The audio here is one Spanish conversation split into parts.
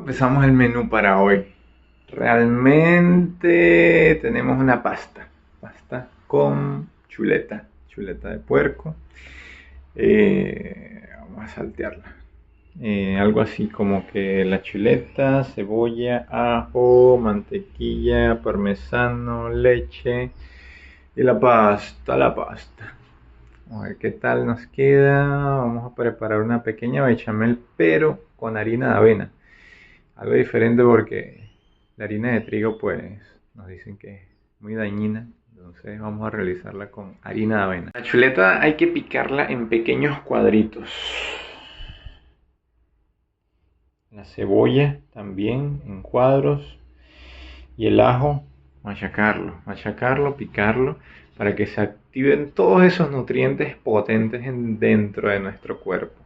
empezamos el menú para hoy. Realmente tenemos una pasta con chuleta de puerco. Vamos a saltearla. Algo así como que la chuleta, cebolla, ajo, mantequilla, parmesano, leche y la pasta. Vamos a ver qué tal nos queda. Vamos a preparar una pequeña bechamel, pero con harina de avena. Algo diferente porque la harina de trigo, pues, nos dicen que es muy dañina. Entonces vamos a realizarla con harina de avena. La chuleta hay que picarla en pequeños cuadritos. La cebolla también en cuadros. Y el ajo, machacarlo, picarlo, para que se activen todos esos nutrientes potentes dentro de nuestro cuerpo.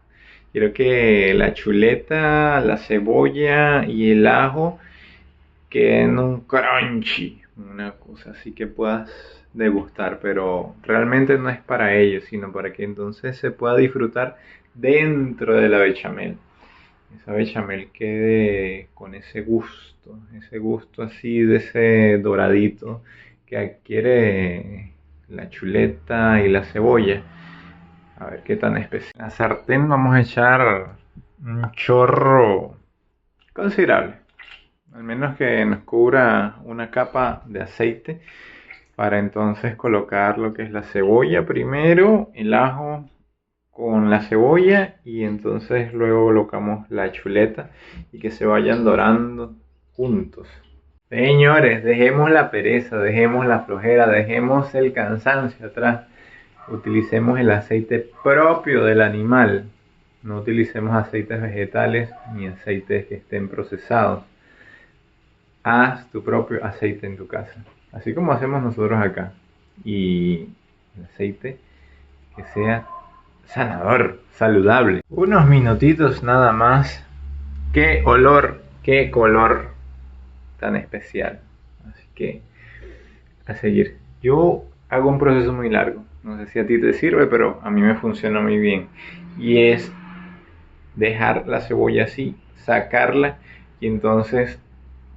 Quiero que la chuleta, la cebolla y el ajo queden un crunchy, una cosa así que puedas degustar, pero realmente no es para ello, sino para que entonces se pueda disfrutar dentro de la bechamel. Esa bechamel quede con ese gusto así de ese doradito que adquiere la chuleta y la cebolla. A ver qué tan especial. En la sartén vamos a echar un chorro considerable, al menos que nos cubra una capa de aceite, para entonces colocar lo que es la cebolla primero, el ajo con la cebolla y entonces luego colocamos la chuleta y que se vayan dorando juntos. Señores, dejemos la pereza, dejemos la flojera, dejemos el cansancio atrás. Utilicemos el aceite propio del animal. No utilicemos aceites vegetales ni aceites que estén procesados. Haz tu propio aceite en tu casa, así como hacemos nosotros acá. Y el aceite que sea sanador, saludable. Unos minutitos nada más. Qué olor, qué color tan especial. Así que a seguir. Yo hago un proceso muy largo. No sé si a ti te sirve, pero a mí me funciona muy bien. Y es dejar la cebolla así, sacarla y entonces,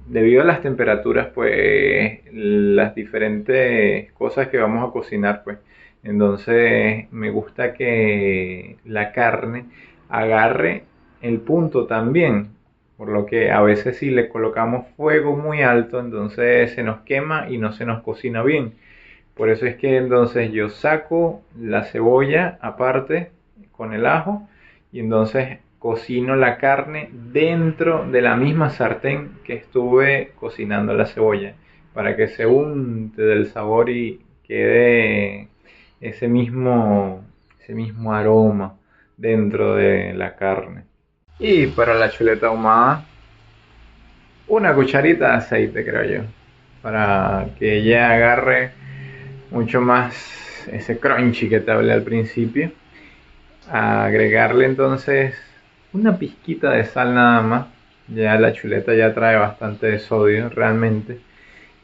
debido a las temperaturas, pues las diferentes cosas que vamos a cocinar, pues entonces me gusta que la carne agarre el punto también, por lo que a veces si le colocamos fuego muy alto, entonces se nos quema y no se nos cocina bien. Por eso es que entonces yo saco la cebolla aparte con el ajo y entonces cocino la carne dentro de la misma sartén que estuve cocinando la cebolla, para que se unte del sabor y quede ese mismo aroma dentro de la carne. Y para la chuleta ahumada, una cucharita de aceite, creo yo, para que ella agarre mucho más ese crunchy que te hablé al principio. Agregarle entonces una pizquita de sal nada más. Ya la chuleta ya trae bastante de sodio realmente.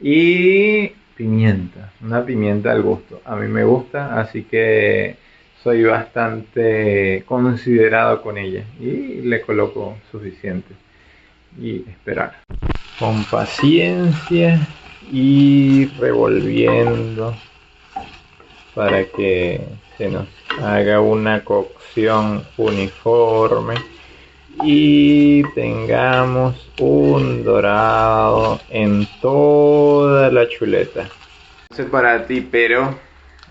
Y pimienta, una pimienta al gusto. A mí me gusta, así que soy bastante considerado con ella. Y le coloco suficiente. Y esperar. Con paciencia y revolviendo para que se nos haga una cocción uniforme y tengamos un dorado en toda la chuleta. No sé para ti, pero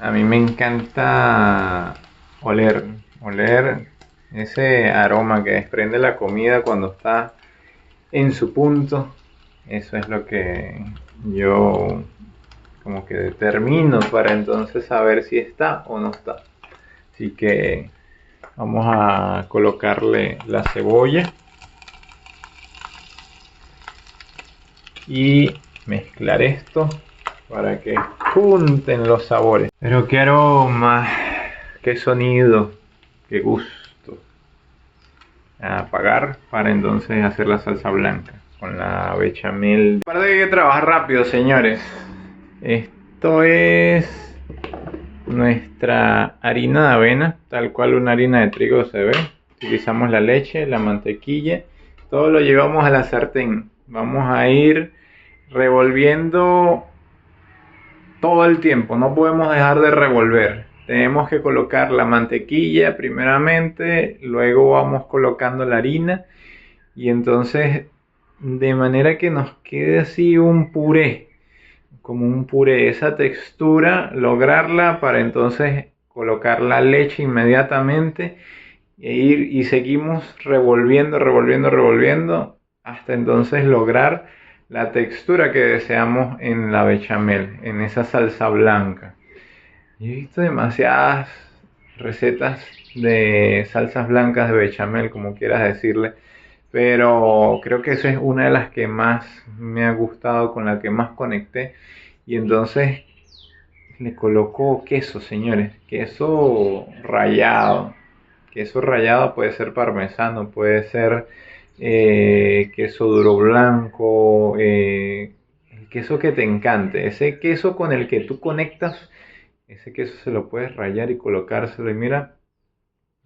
a mí me encanta oler ese aroma que desprende la comida cuando está en su punto. Eso es lo que yo como que determino para entonces saber si está o no está. Así que vamos a colocarle la cebolla y mezclar esto para que junten los sabores. Pero qué aroma, qué sonido, qué gusto. A apagar para entonces hacer la salsa blanca con la bechamel. Aparte que hay que trabajar rápido, señores. Esto es nuestra harina de avena, tal cual una harina de trigo se ve. Utilizamos la leche, la mantequilla, todo lo llevamos a la sartén. Vamos a ir revolviendo todo el tiempo, no podemos dejar de revolver. Tenemos que colocar la mantequilla primeramente, luego vamos colocando la harina y entonces de manera que nos quede así un puré, como un puré, esa textura, lograrla para entonces colocar la leche inmediatamente y seguimos revolviendo hasta entonces lograr la textura que deseamos en la bechamel, en esa salsa blanca. Yo he visto demasiadas recetas de salsas blancas de bechamel, como quieras decirle, pero creo que esa es una de las que más me ha gustado, con la que más conecté. Y entonces le coloco queso, señores, queso rallado. Queso rallado puede ser parmesano, puede ser queso duro blanco, el queso que te encante, ese queso con el que tú conectas, ese queso se lo puedes rallar y colocárselo y mira,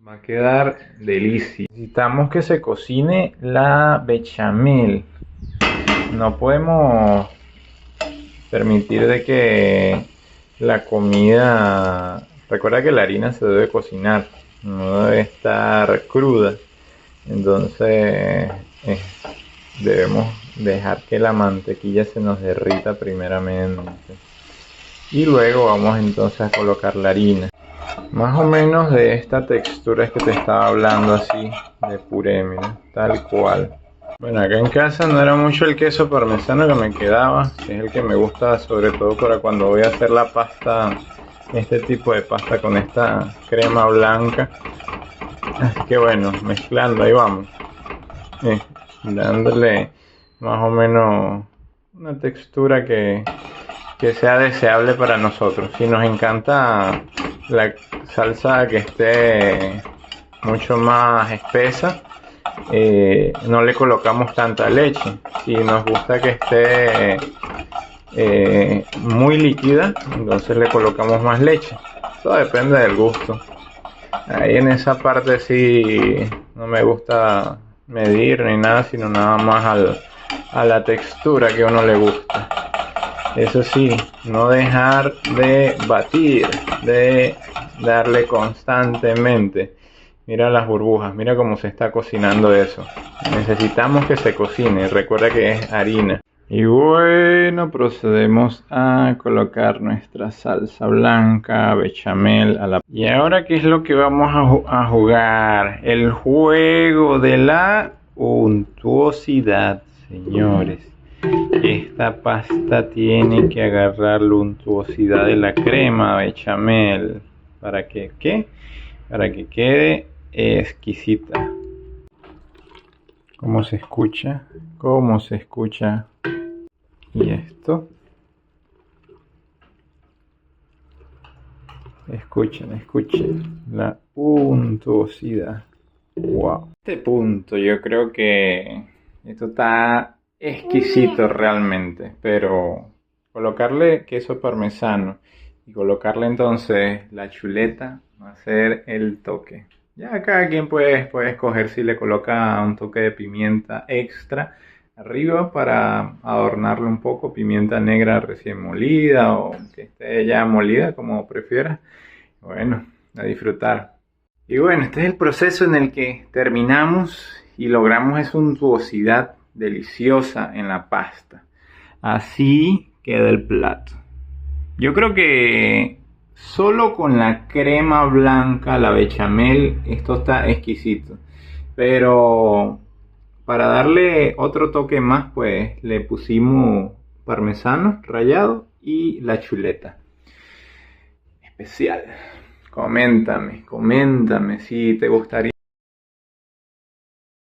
va a quedar delicia. Necesitamos que se cocine la bechamel. No podemos permitir de que la comida... Recuerda que la harina se debe cocinar, no debe estar cruda. Entonces debemos dejar que la mantequilla se nos derrita primeramente. Y luego vamos entonces a colocar la harina. Más o menos de esta textura es que te estaba hablando, así de puré, mira, tal cual. Bueno, acá en casa no era mucho el queso parmesano que me quedaba, que es el que me gusta sobre todo para cuando voy a hacer la pasta, este tipo de pasta con esta crema blanca. Así que bueno, mezclando, ahí vamos, dándole más o menos una textura que sea deseable para nosotros. Si nos encanta la salsa que esté mucho más espesa, no le colocamos tanta leche. Si nos gusta que esté muy líquida, entonces le colocamos más leche. Todo depende del gusto. Ahí en esa parte sí no me gusta medir ni nada, sino nada más a la textura que a uno le gusta. Eso sí, no dejar de batir, de darle constantemente. Mira las burbujas, mira cómo se está cocinando eso. Necesitamos que se cocine, recuerda que es harina. Y bueno, procedemos a colocar nuestra salsa blanca, bechamel a la... Y ahora, ¿qué es lo que vamos a jugar? El juego de la untuosidad, señores. Esta pasta tiene que agarrar la untuosidad de la crema bechamel. ¿Para que qué? Para que quede exquisita. ¿Cómo se escucha? ¿Cómo se escucha? Y esto. Escuchen la untuosidad. Wow. Este punto yo creo que esto está exquisito realmente, pero colocarle queso parmesano y colocarle entonces la chuleta va a ser el toque. Ya cada quien puede escoger si le coloca un toque de pimienta extra arriba para adornarlo un poco, pimienta negra recién molida o que esté ya molida, como prefieras. Bueno, a disfrutar. Y bueno, este es el proceso en el que terminamos y logramos esa untuosidad deliciosa en la pasta. Así queda el plato. Yo creo que solo con la crema blanca, la bechamel, esto está exquisito. Pero para darle otro toque más, pues le pusimos parmesano rallado y la chuleta. Especial. Coméntame si te gustaría.